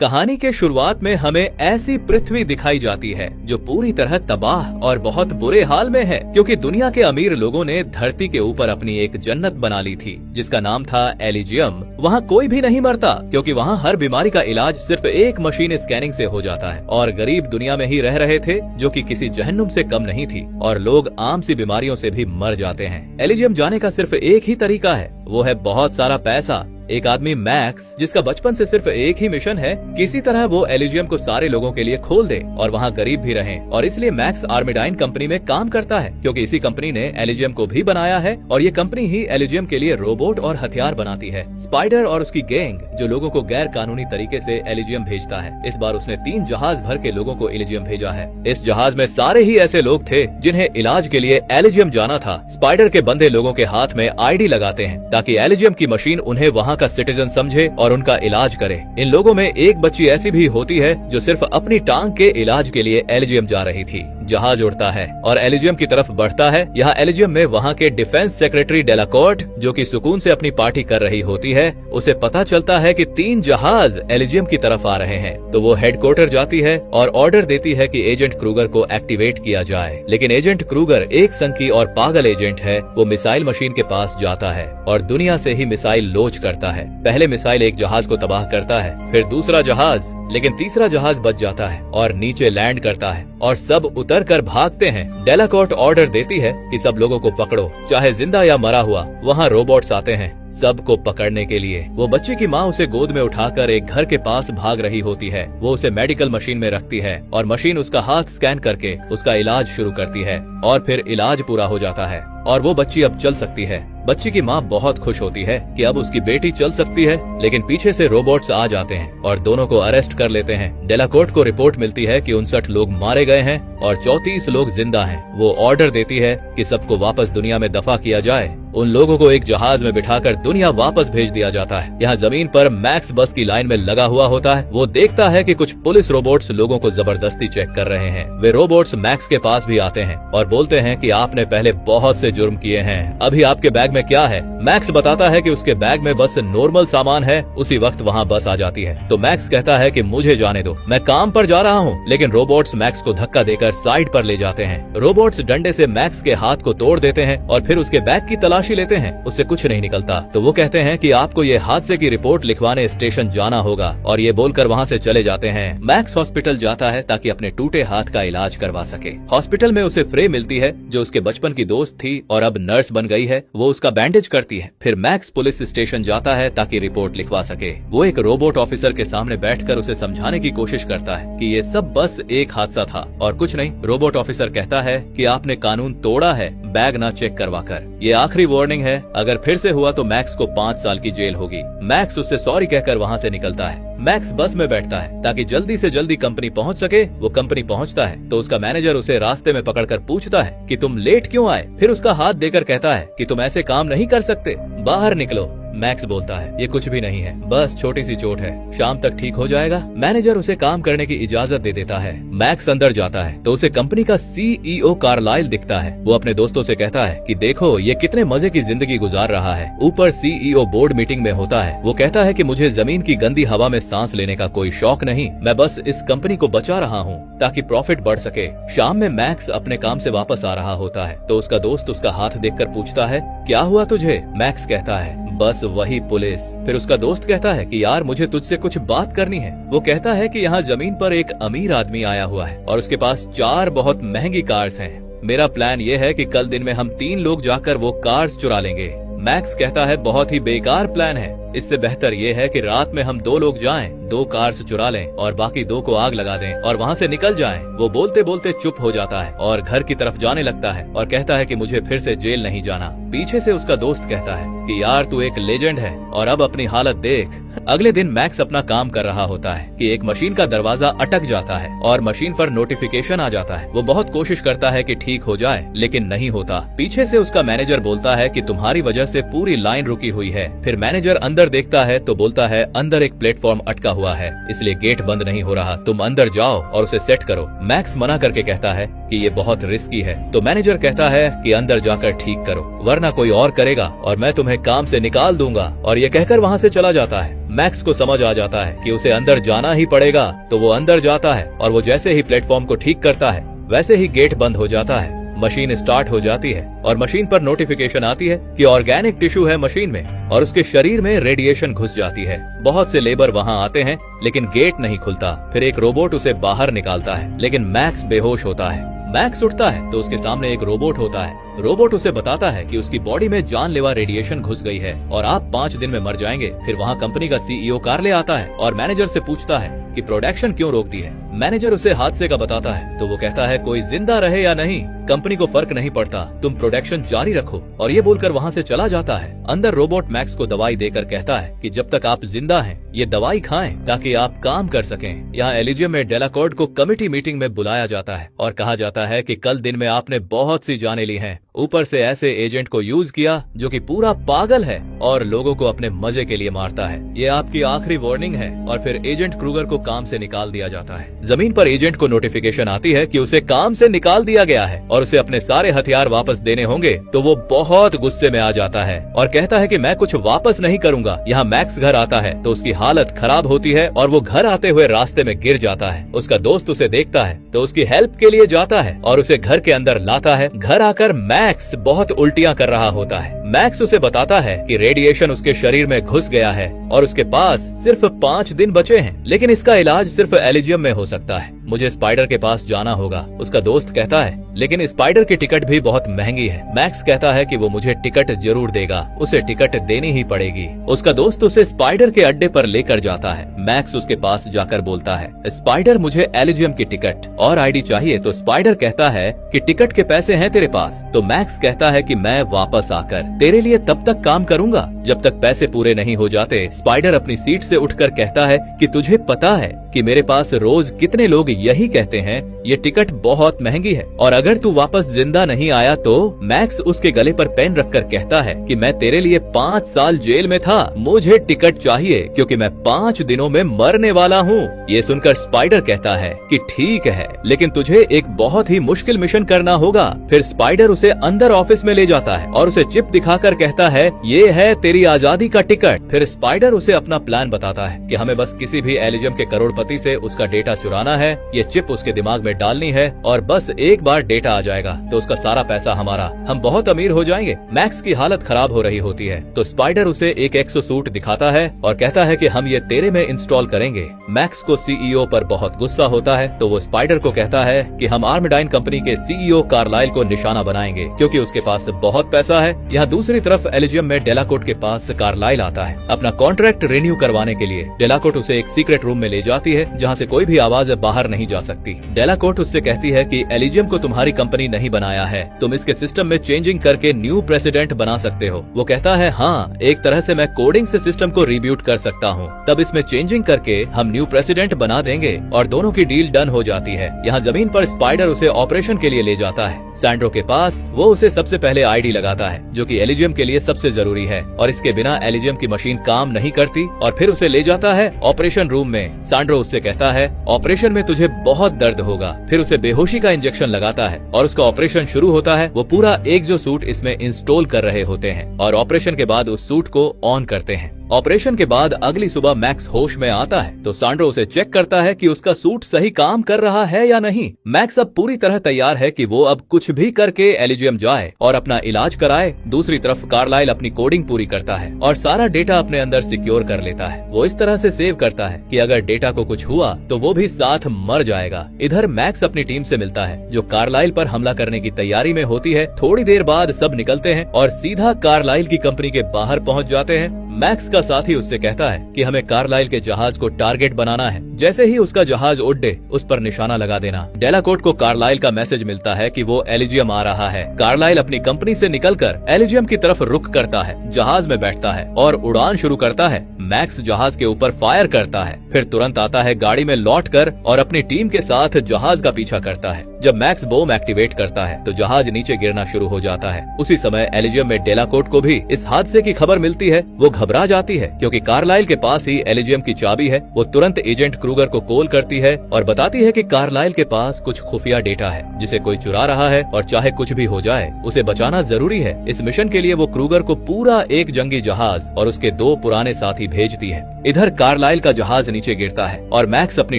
कहानी के शुरुआत में हमें ऐसी पृथ्वी दिखाई जाती है जो पूरी तरह तबाह और बहुत बुरे हाल में है, क्योंकि दुनिया के अमीर लोगों ने धरती के ऊपर अपनी एक जन्नत बना ली थी जिसका नाम था एलिजियम। वहाँ कोई भी नहीं मरता क्योंकि वहाँ हर बीमारी का इलाज सिर्फ एक मशीन स्कैनिंग से हो जाता है, और गरीब दुनिया में ही रह रहे थे जो कि किसी जहन्नुम से कम नहीं थी, और लोग आम सी बीमारियों से भी मर जाते हैं। एलिजियम जाने का सिर्फ एक ही तरीका है, वो है बहुत सारा पैसा। एक आदमी मैक्स, जिसका बचपन से सिर्फ एक ही मिशन है, किसी तरह वो एलिजियम को सारे लोगों के लिए खोल दे और वहाँ गरीब भी रहें, और इसलिए मैक्स आर्मिडाइन कंपनी में काम करता है क्योंकि इसी कंपनी ने एलिजियम को भी बनाया है, और ये कंपनी ही एलिजियम के लिए रोबोट और हथियार बनाती है। स्पाइडर और उसकी गैंग जो लोगों को गैर कानूनी तरीके से एलिजियम भेजता है, इस बार उसने 3 जहाज भर के लोगों को एलिजियम भेजा है। इस जहाज में सारे ही ऐसे लोग थे जिन्हें इलाज के लिए एलिजियम जाना था। स्पाइडर के बंदे लोगों के हाथ में आईडी लगाते हैं ताकि एलिजियम की मशीन उन्हें वहाँ का सिटीजन समझे और उनका इलाज करे। इन लोगों में एक बच्ची ऐसी भी होती है जो सिर्फ अपनी टांग के इलाज के लिए एलिजियम जा रही थी। जहाज उड़ता है और एलिजियम की तरफ बढ़ता है। यहाँ एलिजियम में वहाँ के डिफेंस सेक्रेटरी डेलाकॉर्ट, जो कि सुकून से अपनी पार्टी कर रही होती है, उसे पता चलता है कि 3 जहाज एलिजियम की तरफ आ रहे हैं, तो वो हेडक्वार्टर जाती है और ऑर्डर देती है कि एजेंट क्रूगर को एक्टिवेट किया जाए। लेकिन एजेंट क्रूगर एक संकी और पागल एजेंट है। वो मिसाइल मशीन के पास जाता है और दुनिया से ही मिसाइल लॉन्च करता है। पहले मिसाइल एक जहाज को तबाह करता है, फिर दूसरा जहाज, लेकिन तीसरा जहाज बच जाता है और नीचे लैंड करता है और सब उतर कर भागते हैं। डेलाकॉर्ट ऑर्डर देती है कि सब लोगों को पकड़ो, चाहे जिंदा या मरा हुआ। वहाँ रोबोट्स आते हैं सबको पकड़ने के लिए। वो बच्चे की माँ उसे गोद में उठाकर एक घर के पास भाग रही होती है। वो उसे मेडिकल मशीन में रखती है और मशीन उसका हाथ स्कैन करके उसका इलाज शुरू करती है, और फिर इलाज पूरा हो जाता है और वो बच्ची अब चल सकती है। बच्ची की माँ बहुत खुश होती है कि अब उसकी बेटी चल सकती है, लेकिन पीछे से रोबोट्स आ जाते हैं और दोनों को अरेस्ट कर लेते हैं। डेलाकॉर्ट को रिपोर्ट मिलती है कि 59 लोग मारे गए हैं और 34 लोग जिंदा हैं। वो ऑर्डर देती है कि सबको वापस दुनिया में दफा किया जाए। उन लोगों को एक जहाज में बिठाकर दुनिया वापस भेज दिया जाता है। यहाँ जमीन पर मैक्स बस की लाइन में लगा हुआ होता है। वो देखता है कि कुछ पुलिस रोबोट्स लोगों को जबरदस्ती चेक कर रहे हैं। वे रोबोट्स मैक्स के पास भी आते हैं और बोलते हैं कि आपने पहले बहुत से जुर्म किए हैं, अभी आपके बैग में क्या है। मैक्स बताता है कि उसके बैग में बस नॉर्मल सामान है। उसी वक्त वहाँ बस आ जाती है तो मैक्स कहता है कि मुझे जाने दो, मैं काम पर जा रहा हूँ। लेकिन रोबोट्स मैक्स को धक्का देकर साइड पर ले जाते हैं। रोबोट्स डंडे से मैक्स के हाथ को तोड़ देते हैं और फिर उसके बैग की तलाशी लेते हैं। उससे कुछ नहीं निकलता तो वो कहते हैं कि आपको ये हादसे की रिपोर्ट लिखवाने स्टेशन जाना होगा, और ये बोलकर वहाँ से चले जाते हैं। मैक्स हॉस्पिटल जाता है ताकि अपने टूटे हाथ का इलाज करवा सके। हॉस्पिटल में उसे फ्रे मिलती है जो उसके बचपन की दोस्त थी और अब नर्स बन गई है। वो उसका बैंडेज करती है। फिर मैक्स पुलिस स्टेशन जाता है ताकि रिपोर्ट लिखवा सके। वो एक रोबोट ऑफिसर के सामने बैठकर उसे समझाने की कोशिश करता है कि ये सब बस एक हादसा था और कुछ नहीं। रोबोट ऑफिसर कहता है कि आपने कानून तोड़ा है बैग ना चेक करवा कर। ये आखिरी वार्निंग है, अगर फिर से हुआ तो मैक्स को 5 साल की जेल होगी। मैक्स उससे सॉरी कहकर वहाँ से निकलता है। मैक्स बस में बैठता है ताकि जल्दी से जल्दी कंपनी पहुँच सके। वो कंपनी पहुँचता है तो उसका मैनेजर उसे रास्ते में पकड़कर पूछता है कि तुम लेट क्यों आए। फिर उसका हाथ देकर कहता है कि तुम ऐसे काम नहीं कर सकते, बाहर निकलो। मैक्स बोलता है ये कुछ भी नहीं है, बस छोटी सी चोट है, शाम तक ठीक हो जाएगा। मैनेजर उसे काम करने की इजाजत दे देता है। मैक्स अंदर जाता है तो उसे कंपनी का CEO कार्लाइल दिखता है। वो अपने दोस्तों से कहता है कि देखो ये कितने मजे की जिंदगी गुजार रहा है। ऊपर CEO बोर्ड मीटिंग में होता है। वो कहता है कि मुझे जमीन की गंदी हवा में सांस लेने का कोई शौक नहीं, मैं बस इस कंपनी को बचा रहा हूँ ताकि प्रॉफिट बढ़ सके। शाम में मैक्स अपने काम से वापस आ रहा होता है तो उसका दोस्त उसका हाथ देखकर पूछता है क्या हुआ तुझे। मैक्स कहता है बस वही पुलिस। फिर उसका दोस्त कहता है कि यार मुझे तुझसे कुछ बात करनी है। वो कहता है कि यहाँ जमीन पर एक अमीर आदमी आया हुआ है और उसके पास 4 बहुत महंगी कार्स हैं। मेरा प्लान ये है कि कल दिन में हम 3 लोग जाकर वो कार्स चुरा लेंगे। मैक्स कहता है बहुत ही बेकार प्लान है, इससे बेहतर ये है कि रात में हम 2 लोग जाएं, 2 कार्स चुरा लें और बाकी 2 को आग लगा दें और वहाँ से निकल जाएं। वो बोलते बोलते चुप हो जाता है और घर की तरफ जाने लगता है और कहता है कि मुझे फिर से जेल नहीं जाना। पीछे से उसका दोस्त कहता है कि यार तू एक लेजेंड है और अब अपनी हालत देख। अगले दिन मैक्स अपना काम कर रहा होता है कि एक मशीन का दरवाजा अटक जाता है और मशीन पर नोटिफिकेशन आ जाता है। वो बहुत कोशिश करता है कि ठीक हो जाए लेकिन नहीं होता। पीछे से उसका मैनेजर बोलता है कि तुम्हारी वजह से पूरी लाइन रुकी हुई है। फिर मैनेजर अंदर देखता है तो बोलता है अंदर एक प्लेटफॉर्म अटका हुआ है, इसलिए गेट बंद नहीं हो रहा, तुम अंदर जाओ और उसे सेट करो। मैक्स मना करके कहता है कि ये बहुत रिस्की है तो मैनेजर कहता है कि अंदर जाकर ठीक करो वरना कोई और करेगा और मैं तुम्हें काम से निकाल दूंगा, और ये कहकर वहाँ से चला जाता है। मैक्स को समझ आ जाता है कि उसे अंदर जाना ही पड़ेगा, तो वो अंदर जाता है और वो जैसे ही प्लेटफॉर्म को ठीक करता है वैसे ही गेट बंद हो जाता है। मशीन स्टार्ट हो जाती है और मशीन पर नोटिफिकेशन आती है कि ऑर्गेनिक टिश्यू है मशीन में और उसके शरीर में रेडिएशन घुस जाती है। बहुत से लेबर वहां आते हैं लेकिन गेट नहीं खुलता। फिर एक रोबोट उसे बाहर निकालता है लेकिन मैक्स बेहोश होता है। मैक्स उठता है तो उसके सामने एक रोबोट होता है। रोबोट उसे बताता है कि उसकी बॉडी में जानलेवा रेडिएशन घुस गई है और आप 5 दिन में मर जाएंगे। फिर वहाँ कंपनी का सीईओ कार ले आता है और मैनेजर से पूछता है कि प्रोडक्शन क्यों रोक दी है। मैनेजर उसे हादसे का बताता है तो वो कहता है कोई जिंदा रहे या नहीं कंपनी को फर्क नहीं पड़ता, तुम प्रोडक्शन जारी रखो, और ये बोलकर वहाँ से चला जाता है। अंदर रोबोट मैक्स को दवाई देकर कहता है कि जब तक आप जिंदा हैं ये दवाई खाएं ताकि आप काम कर सकें। यहाँ एलिजियम में डेलाकॉर्ड को कमिटी मीटिंग में बुलाया जाता है और कहा जाता है कि कल दिन में आपने बहुत सी जानें ली हैं, ऊपर से ऐसे एजेंट को यूज किया जो कि पूरा पागल है और लोगों को अपने मजे के लिए मारता है। ये आपकी आखिरी वार्निंग है। और फिर एजेंट क्रूगर को काम से निकाल दिया जाता है। जमीन पर एजेंट को नोटिफिकेशन आती है कि उसे काम से निकाल दिया गया है और उसे अपने सारे हथियार वापस देने होंगे। तो वो बहुत गुस्से में आ जाता है और कहता है कि मैं कुछ वापस नहीं करूंगा। यहाँ मैक्स घर आता है तो उसकी हालत खराब होती है और वो घर आते हुए रास्ते में गिर जाता है। उसका दोस्त उसे देखता है तो उसकी हेल्प के लिए जाता है और उसे घर के अंदर लाता है। घर आकर मैक्स बहुत उल्टियां कर रहा होता है। मैक्स उसे बताता है कि रेडिएशन उसके शरीर में घुस गया है और उसके पास सिर्फ 5 दिन बचे हैं, लेकिन इसका इलाज सिर्फ एलिजियम में हो सकता है। मुझे स्पाइडर के पास जाना होगा। उसका दोस्त कहता है लेकिन स्पाइडर की टिकट भी बहुत महंगी है। मैक्स कहता है कि वो मुझे टिकट जरूर देगा, उसे टिकट देनी ही पड़ेगी। उसका दोस्त उसे स्पाइडर के अड्डे पर लेकर जाता है। मैक्स उसके पास जाकर बोलता है स्पाइडर मुझे एलिजियम की टिकट और आईडी चाहिए। तो स्पाइडर कहता है कि टिकट के पैसे हैं तेरे पास। तो मैक्स कहता है कि मैं वापस आकर तेरे लिए तब तक काम करूंगा जब तक पैसे पूरे नहीं हो जाते। स्पाइडर अपनी सीट से उठकर कहता है कि तुझे पता है कि मेरे पास रोज कितने लोग यही कहते हैं ये टिकट बहुत महंगी है और अगर तू वापस जिंदा नहीं आया तो। मैक्स उसके गले पर पेन रखकर कहता है कि मैं तेरे लिए 5 साल जेल में था, मुझे टिकट चाहिए क्योंकि मैं 5 दिनों में मरने वाला हूँ। ये सुनकर स्पाइडर कहता है कि ठीक है लेकिन तुझे एक बहुत ही मुश्किल मिशन करना होगा। फिर स्पाइडर उसे अंदर ऑफिस में ले जाता है और उसे चिप दिखाकर कहता है ये है तेरी आजादी का टिकट। फिर स्पाइडर उसे अपना प्लान बताता है कि हमें बस किसी भी एलिजियम के करोड़पति से उसका डेटा चुराना है, ये चिप उसके दिमाग में डालनी है और बस एक बार डेटा आ जाएगा तो उसका सारा पैसा हमारा, हम बहुत अमीर हो जाएंगे। मैक्स की हालत खराब हो रही होती है तो स्पाइडर उसे एक एक्सो सूट दिखाता है और कहता है कि हम ये तेरे में इंस्टॉल करेंगे। मैक्स को सीईओ पर बहुत गुस्सा होता है तो वो स्पाइडर को कहता है कि हम आर्मडाइन कंपनी के सीईओ कार्लाइल को निशाना बनाएंगे क्योंकि उसके पास बहुत पैसा है। यहाँ दूसरी तरफ एलिजियम में डेलाकोट के पास कार्लाइल आता है अपना कॉन्ट्रैक्ट रिन्यू करवाने के लिए। डेलाकोट उसे एक सीक्रेट रूम में ले जाती है जहाँ से कोई भी आवाज बाहर नहीं जा सकती। डेलाकोट उससे कहती है कि एलिजियम को तुम्हारी कंपनी नहीं बनाया है, तुम इसके सिस्टम में चेंजिंग करके न्यू प्रेसिडेंट बना सकते हो। वो कहता है हाँ, एक तरह से मैं कोडिंग से सिस्टम को रिब्यूट कर सकता हूँ, तब इसमें चेंजिंग करके हम न्यू प्रेसिडेंट बना देंगे और दोनों की डील डन हो जाती है। यहाँ जमीन पर स्पाइडर उसे ऑपरेशन के लिए ले जाता है सैंड्रो के पास। वो उसे सबसे पहले आईडी लगाता है जो कि एलिजियम के लिए सबसे जरूरी है और इसके बिना एलिजियम की मशीन काम नहीं करती। और फिर उसे ले जाता है ऑपरेशन रूम में। सैंड्रो उससे कहता है ऑपरेशन में तुझे बहुत दर्द होगा। फिर उसे बेहोशी का इंजेक्शन लगाता है और उसका ऑपरेशन शुरू होता है। वो पूरा एक्सो सूट इसमें इंस्टॉल कर रहे होते हैं और ऑपरेशन के बाद उस सूट को ऑन करते हैं। ऑपरेशन के बाद अगली सुबह मैक्स होश में आता है तो सैंड्रो उसे चेक करता है कि उसका सूट सही काम कर रहा है या नहीं। मैक्स अब पूरी तरह तैयार है कि वो अब कुछ भी करके एलिजियम जाए और अपना इलाज कराए। दूसरी तरफ कार्लाइल अपनी कोडिंग पूरी करता है और सारा डेटा अपने अंदर सिक्योर कर लेता है। वो इस तरह से सेव करता है कि अगर डेटा को कुछ हुआ तो वो भी साथ मर जाएगा। इधर मैक्स अपनी टीम से मिलता है जो कार्लाइल पर हमला करने की तैयारी में होती है। थोड़ी देर बाद सब निकलते हैं और सीधा कार्लाइल की कंपनी के बाहर पहुंच जाते हैं। मैक्स का साथी उससे कहता है कि हमें कार्लाइल के जहाज को टारगेट बनाना है, जैसे ही उसका जहाज उड़े उस पर निशाना लगा देना। डेलाकोट को कार्लाइल का मैसेज मिलता है कि वो एलिजियम आ रहा है। कार्लाइल अपनी कंपनी से निकलकर एलिजियम की तरफ रुख करता है, जहाज में बैठता है और उड़ान शुरू करता है। मैक्स जहाज के ऊपर फायर करता है, फिर तुरंत आता है गाड़ी में लौटकर और अपनी टीम के साथ जहाज का पीछा करता है। जब मैक्स बॉम्ब एक्टिवेट करता है तो जहाज नीचे गिरना शुरू हो जाता है। उसी समय एलिजियम में डेलाकोट को भी इस हादसे की खबर मिलती है। वो घबरा जाती है क्योंकि कार्लाइल के पास ही एलिजियम की चाबी है। वो तुरंत एजेंट क्रूगर को कॉल करती है और बताती है कि कार्लाइल के पास कुछ खुफिया डेटा है जिसे कोई चुरा रहा है और चाहे कुछ भी हो जाए उसे बचाना जरूरी है। इस मिशन के लिए वो क्रूगर को पूरा एक जंगी जहाज और उसके 2 पुराने साथी भेजती है। इधर कार्लाइल का जहाज नीचे गिरता है और मैक्स अपनी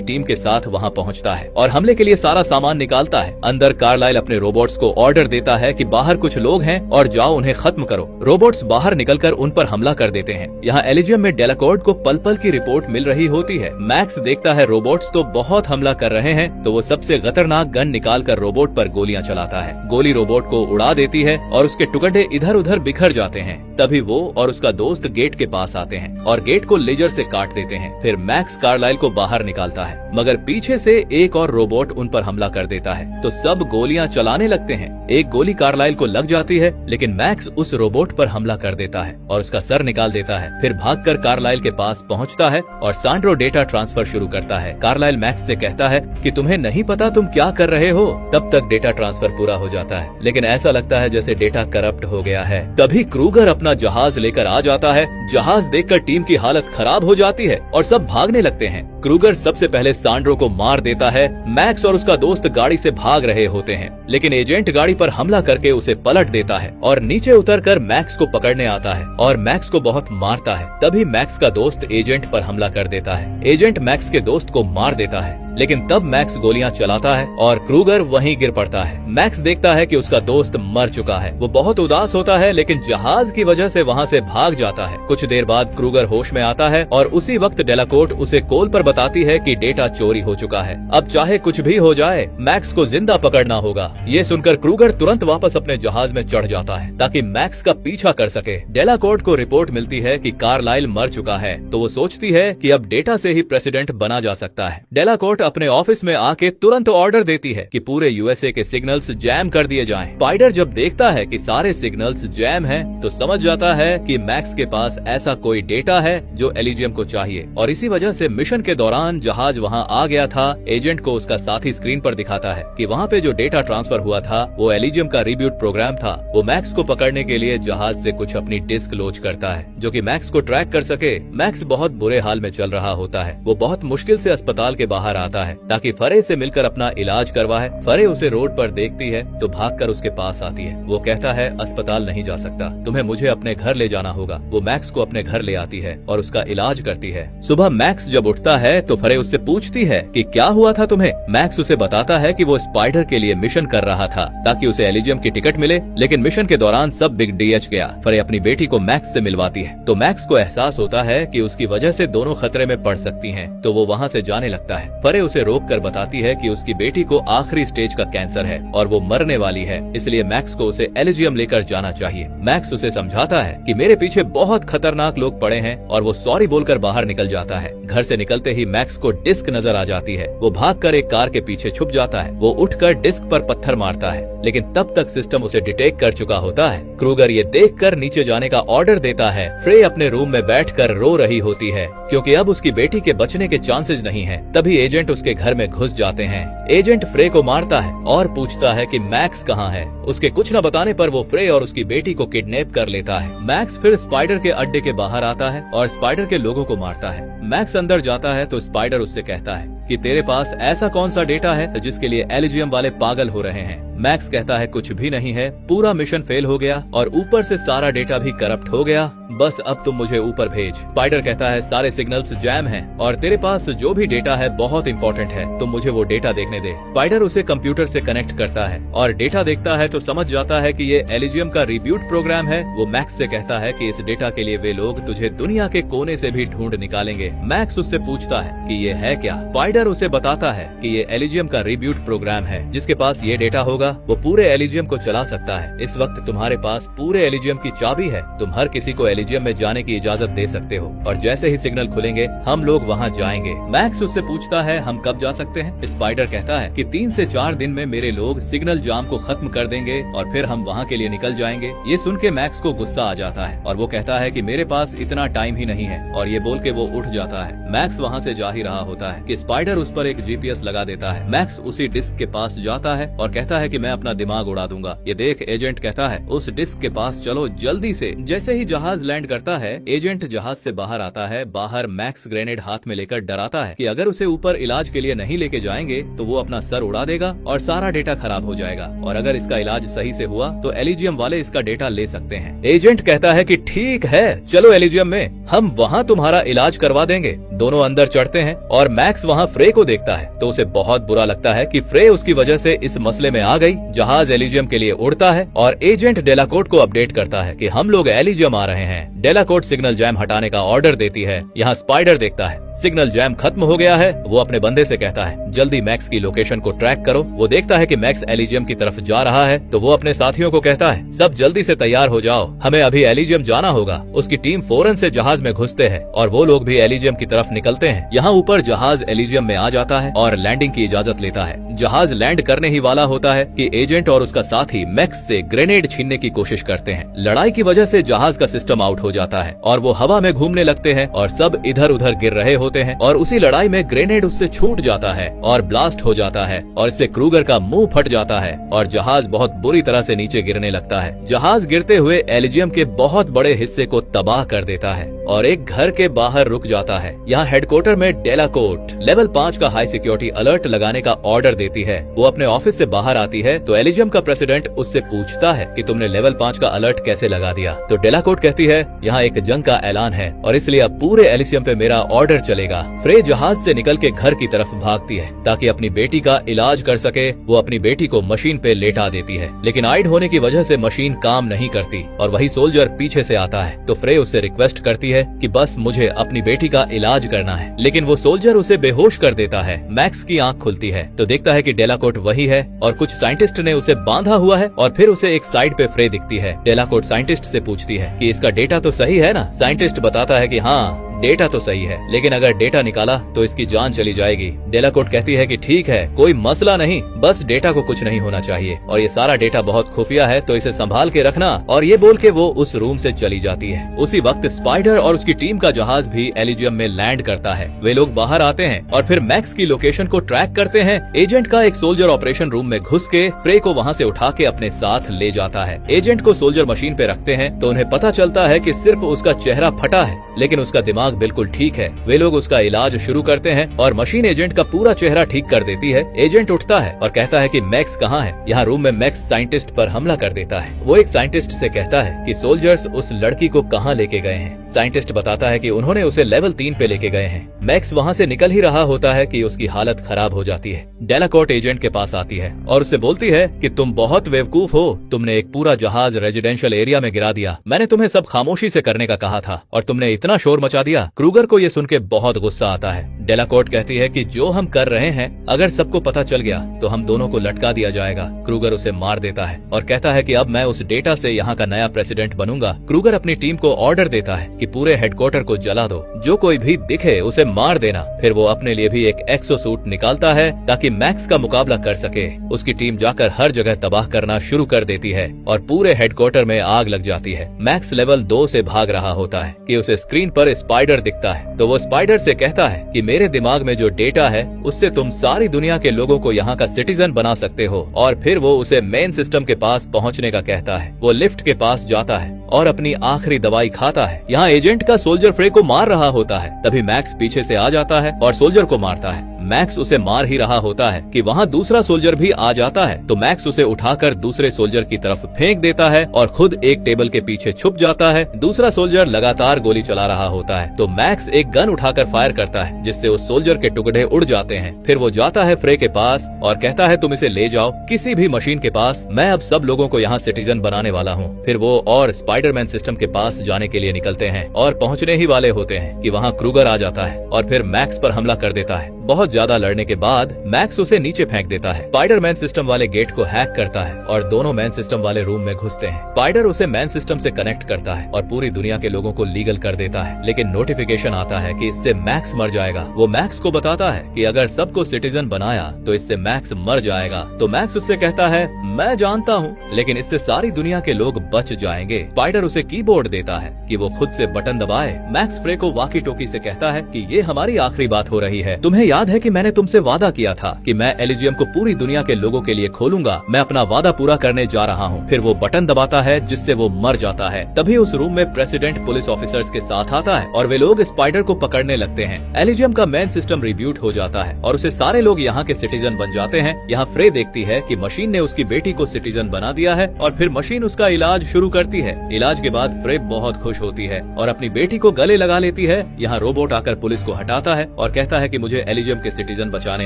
टीम के साथ वहां पहुंचता है और हमले के लिए सारा सामान निकालता है। अंदर कार्लाइल अपने रोबोट्स को ऑर्डर देता है कि बाहर कुछ लोग हैं और जाओ उन्हें खत्म करो। रोबोट्स बाहर निकलकर उन पर हमला कर देते हैं। यहाँ एलिजियम में डेलाकॉर्ड को पल पल की रिपोर्ट मिल रही होती है। मैक्स देखता है रोबोट्स तो बहुत हमला कर रहे हैं, तो वो सबसे खतरनाक गन निकाल कर रोबोट पर गोलियां चलाता है। गोली रोबोट को उड़ा देती है और उसके टुकड़े इधर उधर बिखर जाते हैं। तभी वो और उसका दोस्त गेट के पास आते हैं और गेट को लेजर से काट देते हैं। फिर मैक्स कार्लाइल को बाहर निकालता है, मगर पीछे से एक और रोबोट उन पर हमला कर देता है, तो सब गोलियां चलाने लगते हैं। एक गोली कार्लाइल को लग जाती है, लेकिन मैक्स उस रोबोट पर हमला कर देता है और उसका सर निकाल देता है। फिर भागकर कार्लाइल के पास पहुंचता है और सांड्रो डेटा ट्रांसफर शुरू करता है। कार्लाइल मैक्स से कहता है कि तुम्हें नहीं पता तुम क्या कर रहे हो। तब तक डेटा ट्रांसफर पूरा हो जाता है, लेकिन ऐसा लगता है जैसे डेटा करप्ट हो गया है। तभी क्रूगर अपना जहाज लेकर आ जाता है। जहाज देखकर टीम की हालत खराब हो जाती है और सब भागने लगते हैं। क्रूगर सबसे पहले सांड्रो को मार देता है। मैक्स और उसका दोस्त गाड़ी से भाग रहे होते हैं, लेकिन एजेंट गाड़ी पर हमला करके उसे पलट देता है और नीचे उतरकर मैक्स को पकड़ने आता है और मैक्स को बहुत मारता है। तभी मैक्स का दोस्त एजेंट पर हमला कर देता है। एजेंट मैक्स के दोस्त को मार देता है, लेकिन तब मैक्स गोलियां चलाता है और क्रूगर वहीं गिर पड़ता है। मैक्स देखता है कि उसका दोस्त मर चुका है। वो बहुत उदास होता है, लेकिन जहाज की वजह से वहां से भाग जाता है। कुछ देर बाद क्रूगर होश में आता है और उसी वक्त डेलाकोर्ट उसे कॉल पर बताती है कि डेटा चोरी हो चुका है। अब चाहे कुछ भी हो जाए, मैक्स को जिंदा पकड़ना होगा। ये सुनकर क्रूगर तुरंत वापस अपने जहाज में चढ़ जाता है ताकि मैक्स का पीछा कर सके। डेलाकोर्ट को रिपोर्ट मिलती है कि कार्लाइल मर चुका है, तो वो सोचती है कि अब डेटा से ही प्रेसिडेंट बना जा सकता है। डेलाकोर्ट अपने ऑफिस में आके तुरंत ऑर्डर देती है कि पूरे यूएसए के सिग्नल्स जैम कर दिए जाएं। स्पाइडर जब देखता है कि सारे सिग्नल्स जैम हैं, तो समझ जाता है कि मैक्स के पास ऐसा कोई डेटा है जो एलिजियम को चाहिए, और इसी वजह से मिशन के दौरान जहाज वहां आ गया था। एजेंट को उसका साथी स्क्रीन पर दिखाता है कि वहां पे जो डेटा ट्रांसफर हुआ था वो एलिजियम का रिब्यूट प्रोग्राम था। वो मैक्स को पकड़ने के लिए जहाज से कुछ अपनी डिस्क लॉन्च करता है जो कि मैक्स को ट्रैक कर सके। मैक्स बहुत बुरे हाल में चल रहा होता है। वो बहुत मुश्किल से अस्पताल के बाहर आता है ताकि फरे से मिलकर अपना इलाज करवाए। फरे उसे रोड पर देखती है तो भागकर उसके पास आती है। वो कहता है अस्पताल नहीं जा सकता, तुम्हें मुझे अपने घर ले जाना होगा। वो मैक्स को अपने घर ले आती है और उसका इलाज करती है। सुबह मैक्स जब उठता है तो फरे उससे पूछती है कि क्या हुआ था तुम्हें। मैक्स उसे बताता है कि वो स्पाइडर के लिए मिशन कर रहा था ताकि उसे एलिजियम की टिकट मिले, लेकिन मिशन के दौरान सब बिग डीएच गया। फरे अपनी बेटी को मैक्स से मिलवाती है तो मैक्स को एहसास होता है कि उसकी वजह से दोनों खतरे में पड़ सकती हैं, तो वो वहाँ से जाने लगता है। फरे उसे रोक कर बताती है कि उसकी बेटी को आखिरी स्टेज का कैंसर है और वो मरने वाली है, इसलिए मैक्स को उसे एलिजियम लेकर जाना चाहिए। मैक्स उसे समझाता है कि मेरे पीछे बहुत खतरनाक लोग पड़े हैं और वो सॉरी बोलकर बाहर निकल जाता है। घर से निकलते ही मैक्स को डिस्क नजर आ जाती है। वो भागकर एक कार के पीछे छुप जाता है। वो उठकर डिस्क पर पत्थर मारता है, लेकिन तब तक सिस्टम उसे डिटेक्ट कर चुका होता है। क्रूगर ये देखकर नीचे जाने का ऑर्डर देता है। फ्रे अपने रूम में बैठकर रो रही होती है क्योंकि अब उसकी बेटी के बचने के चांसेस नहीं है। तभी एजेंट उसके घर में घुस जाते हैं। एजेंट फ्रे को मारता है और पूछता है कि मैक्स कहाँ है। उसके कुछ न बताने पर वो फ्रे और उसकी बेटी को किडनैप कर लेता है। मैक्स फिर स्पाइडर के अड्डे के बाहर आता है और स्पाइडर के लोगों को मारता है। मैक्स अंदर जाता है तो स्पाइडर उससे कहता है कि तेरे पास ऐसा कौन सा डेटा है जिसके लिए एलिजियम वाले पागल हो रहे हैं। मैक्स कहता है कुछ भी नहीं है, पूरा मिशन फेल हो गया और ऊपर से सारा डेटा भी करप्ट हो गया, बस अब तुम मुझे ऊपर भेज। स्पाइडर कहता है सारे सिग्नल्स जैम हैं और तेरे पास जो भी डेटा है बहुत इंपॉर्टेंट है, तुम मुझे वो डेटा देखने दे। स्पाइडर उसे कंप्यूटर से कनेक्ट करता है और डेटा देखता है तो समझ जाता है कि ये एलिजियम का रिब्यूट प्रोग्राम है। वो मैक्स से कहता है कि इस डेटा के लिए वे लोग तुझे दुनिया के कोने से भी ढूंढ निकालेंगे। मैक्स उससे पूछता है कि ये है क्या। स्पाइडर उसे बताता है कि ये एलिजियम का रिब्यूट प्रोग्राम है, जिसके पास ये डेटा होगा वो पूरे एलिजियम को चला सकता है। इस वक्त तुम्हारे पास पूरे एलिजियम की चाबी है, तुम हर किसी को एलिजियम में जाने की इजाजत दे सकते हो और जैसे ही सिग्नल खुलेंगे हम लोग वहाँ जाएंगे। मैक्स उससे पूछता है हम कब जा सकते हैं। स्पाइडर कहता है कि 3 से 4 दिन में मेरे लोग सिग्नल जाम को खत्म कर देंगे और फिर हम वहाँ के लिए निकल जाएंगे। ये सुन के मैक्स को गुस्सा आ जाता है और वो कहता है कि मेरे पास इतना टाइम ही नहीं है, और ये बोल के वो उठ जाता है। मैक्स वहाँ से जा ही रहा होता है कि स्पाइडर उस पर एक जीपीएस लगा देता है। मैक्स उसी डिस्क के पास जाता है और कहता है कि मैं अपना दिमाग उड़ा दूंगा। ये देख एजेंट कहता है उस डिस्क के पास चलो जल्दी से। जैसे ही जहाज लैंड करता है एजेंट जहाज से बाहर आता है। बाहर मैक्स ग्रेनेड हाथ में लेकर डराता है कि अगर उसे ऊपर इलाज के लिए नहीं लेके जाएंगे तो वो अपना सर उड़ा देगा और सारा डेटा खराब हो जाएगा, और अगर इसका इलाज सही से हुआ तो एलिजियम वाले इसका डेटा ले सकते हैं। एजेंट कहता है कि ठीक है चलो एलिजियम में, हम वहाँ तुम्हारा इलाज करवा देंगे। दोनों अंदर चढ़ते हैं और मैक्स वहाँ फ्रे को देखता है तो उसे बहुत बुरा लगता है कि फ्रे उसकी वजह से इस मसले में आ गई। जहाज एलिजियम के लिए उड़ता है और एजेंट डेलाकोर्ट को अपडेट करता है कि हम लोग एलिजियम आ रहे हैं। डेलाकोर्ट सिग्नल जैम हटाने का ऑर्डर देती है। यहाँ स्पाइडर देखता है सिग्नल जैम खत्म हो गया है। वो अपने बंदे से कहता है जल्दी मैक्स की लोकेशन को ट्रैक करो। वो देखता है कि मैक्स एलिजियम की तरफ जा रहा है तो वो अपने साथियों को कहता है सब जल्दी से तैयार हो जाओ, हमें अभी एलिजियम जाना होगा। उसकी टीम फौरन से जहाज में घुसते हैं और वो लोग भी एलिजियम की तरफ निकलते हैं। यहाँ ऊपर जहाज एलिजियम में आ जाता है और लैंडिंग की इजाजत लेता है। जहाज लैंड करने ही वाला होता है कि एजेंट और उसका साथी मैक्स से ग्रेनेड छीनने की कोशिश करते हैं। लड़ाई की वजह से जहाज का सिस्टम आउट हो जाता है और वो हवा में घूमने लगते हैं और सब इधर उधर गिर रहे होते हैं और उसी लड़ाई में ग्रेनेड उससे छूट जाता है और ब्लास्ट हो जाता है और इससे क्रूगर का मुंह फट जाता है और जहाज बहुत बुरी तरह से नीचे गिरने लगता है। जहाज गिरते हुए एलिजियम के बहुत बड़े हिस्से को तबाह कर देता है और एक घर के बाहर रुक जाता है। यहाँ हेडक्वार्टर में डेलाकोर्ट लेवल 5 का हाई सिक्योरिटी अलर्ट लगाने का ऑर्डर देती है। वो अपने ऑफिस से बाहर आती है तो एलिजियम का प्रेसिडेंट उससे पूछता है कि तुमने लेवल 5 का अलर्ट कैसे लगा दिया। तो डेलाकोर्ट कहती है यहाँ एक जंग का ऐलान है और इसलिए अब पूरे एलिजियम पे मेरा ऑर्डर चलेगा। फ्रे जहाज से निकल के घर की तरफ भागती है ताकि अपनी बेटी का इलाज कर सके। वो अपनी बेटी को मशीन पे लेटा देती है लेकिन आइड होने की वजह से मशीन काम नहीं करती और वही सोल्जर पीछे से आता है तो फ्रे उससे रिक्वेस्ट करती है कि बस मुझे अपनी बेटी का इलाज करना है, लेकिन वो सोल्जर उसे बेहोश कर देता है। मैक्स की आंख खुलती है तो देखता है कि डेलाकोर्ट वही है और कुछ साइंटिस्ट ने उसे बांधा हुआ है और फिर उसे एक साइड पे फ्रे दिखती है। डेलाकोर्ट साइंटिस्ट से पूछती है कि इसका डेटा तो सही है ना। साइंटिस्ट बताता है कि हाँ डेटा तो सही है, लेकिन अगर डेटा निकाला तो इसकी जान चली जाएगी। डेलाकोर्ट कहती है कि ठीक है कोई मसला नहीं, बस डेटा को कुछ नहीं होना चाहिए और ये सारा डेटा बहुत खुफिया है तो इसे संभाल के रखना। और ये बोल के वो उस रूम से चली जाती है। उसी वक्त स्पाइडर और उसकी टीम का जहाज भी एलिजियम में लैंड करता है। वे लोग बाहर आते हैं और फिर मैक्स की लोकेशन को ट्रैक करते हैं। एजेंट का एक सोल्जर ऑपरेशन रूम में घुस के फ्रे को वहाँ से उठा के अपने साथ ले जाता है। एजेंट को सोल्जर मशीन पे रखते हैं तो उन्हें पता चलता है कि सिर्फ उसका चेहरा फटा है लेकिन उसका दिमाग बिल्कुल ठीक है। वे लोग उसका इलाज शुरू करते हैं और मशीन एजेंट का पूरा चेहरा ठीक कर देती है। एजेंट उठता है और कहता है कि मैक्स कहाँ है। यहाँ रूम में मैक्स साइंटिस्ट पर हमला कर देता है। वो एक साइंटिस्ट से कहता है कि सोल्जर्स उस लड़की को कहाँ लेके गए हैं। साइंटिस्ट बताता है कि उन्होंने उसे लेवल 3 पे लेके गए हैं। मैक्स वहाँ से निकल ही रहा होता है कि उसकी हालत खराब हो जाती है। डेलाकोर्ट एजेंट के पास आती है और उससे बोलती है कि तुम बहुत बेवकूफ हो, तुमने एक पूरा जहाज रेजिडेंशियल एरिया में गिरा दिया। मैंने तुम्हें सब खामोशी से करने का कहा था और तुमने इतना शोर मचा दिया। क्रूगर को ये सुन के बहुत गुस्सा आता है। डेलाकोर्ट कहती है कि जो हम कर रहे हैं अगर सबको पता चल गया तो हम दोनों को लटका दिया जाएगा। क्रूगर उसे मार देता है और कहता है कि अब मैं उस डेटा से यहाँ का नया प्रेसिडेंट बनूंगा। क्रूगर अपनी टीम को ऑर्डर देता है कि पूरे हेडक्वार्टर को जला दो, जो कोई भी दिखे उसे मार देना। फिर वो अपने लिए भी एक एक्सोसूट निकालता है ताकि मैक्स का मुकाबला कर सके। उसकी टीम जाकर हर जगह तबाह करना शुरू कर देती है और पूरे हेडक्वार्टर में आग लग जाती है। मैक्स लेवल 2 से भाग रहा होता है कि उसे स्क्रीन पर स्पाइडर दिखता है तो वो स्पाइडर से कहता है कि मेरे दिमाग में जो डेटा है उससे तुम सारी दुनिया के लोगों को यहाँ का सिटीजन बना सकते हो। और फिर वो उसे मेन सिस्टम के पास पहुँचने का कहता है। वो लिफ्ट के पास जाता है और अपनी आखिरी दवाई खाता है। यहाँ एजेंट का सोल्जर फ्रे को मार रहा होता है, तभी मैक्स पीछे से आ जाता है और सोल्जर को मारता है। मैक्स उसे मार ही रहा होता है कि वहाँ दूसरा सोल्जर भी आ जाता है तो मैक्स उसे उठाकर दूसरे सोल्जर की तरफ फेंक देता है और खुद एक टेबल के पीछे छुप जाता है। दूसरा सोल्जर लगातार गोली चला रहा होता है तो मैक्स एक गन उठाकर फायर करता है जिससे उस सोल्जर के टुकड़े उड़ जाते हैं। फिर वो जाता है फ्रे के पास और कहता है तुम इसे ले जाओ किसी भी मशीन के पास, मैं अब सब लोगों को यहाँ सिटीजन बनाने वाला हूँ। फिर वो और स्पाइडरमैन सिस्टम के पास जाने के लिए निकलते हैं और पहुँचने ही वाले होते हैं कि वहाँ क्रूगर आ जाता है और फिर मैक्स पर हमला कर देता है। बहुत ज्यादा लड़ने के बाद मैक्स उसे नीचे फेंक देता है। स्पाइडरमैन सिस्टम वाले गेट को हैक करता है और दोनों मैन सिस्टम वाले रूम में घुसते हैं। स्पाइडर उसे मैन सिस्टम से कनेक्ट करता है और पूरी दुनिया के लोगों को लीगल कर देता है, लेकिन नोटिफिकेशन आता है कि इससे मैक्स मर जाएगा। वो मैक्स को बताता है कि अगर सबको सिटीजन बनाया तो इससे मैक्स मर जाएगा। तो मैक्स उससे कहता है मैं जानता हूँ, लेकिन इससे सारी दुनिया के लोग बच जाएंगे। स्पाइडर उसे कीबोर्ड देता है कि वो खुद से बटन दबाए। मैक्स फ्रे को वाकी टोकी से कहता है कि ये हमारी आखिरी बात हो रही है। तुम्हें याद है कि मैंने तुमसे वादा किया था कि मैं एलिजियम को पूरी दुनिया के लोगों के लिए खोलूंगा, मैं अपना वादा पूरा करने जा रहा हूँ। फिर वो बटन दबाता है जिससे वो मर जाता है। तभी उस रूम में प्रेसिडेंट पुलिस ऑफिसर्स के साथ आता है और वे लोग स्पाइडर को पकड़ने लगते हैं। एलिजियम का मेन सिस्टम रिब्यूट हो जाता है और उसे सारे लोग यहाँ के सिटीजन बन जाते हैं। यहाँ फ्रे देखती है कि मशीन ने उसकी बेटी को सिटीजन बना दिया है और फिर मशीन उसका इलाज शुरू करती है। इलाज के बाद फ्रे बहुत खुश होती है और अपनी बेटी को गले लगा लेती है। यहाँ रोबोट आकर पुलिस को हटाता है और कहता है कि मुझे एलिजियम के सिटीजन बचाने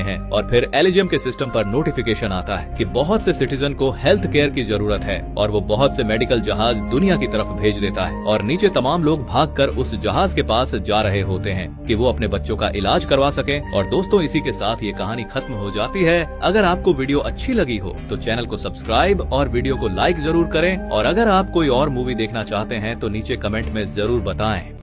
हैं। और फिर एलिजियम के सिस्टम पर नोटिफिकेशन आता है कि बहुत से सिटीजन को हेल्थ केयर की जरूरत है और वो बहुत से मेडिकल जहाज दुनिया की तरफ भेज देता है और नीचे तमाम लोग भागकर उस जहाज के पास जा रहे होते हैं कि वो अपने बच्चों का इलाज करवा सके। और दोस्तों, इसी के साथ ये कहानी खत्म हो जाती है। अगर आपको वीडियो अच्छी लगी हो तो चैनल को सब्सक्राइब और वीडियो को लाइक जरूर करें और अगर आप कोई और मूवी देखना चाहते हैं तो नीचे कमेंट में जरूर बताएं।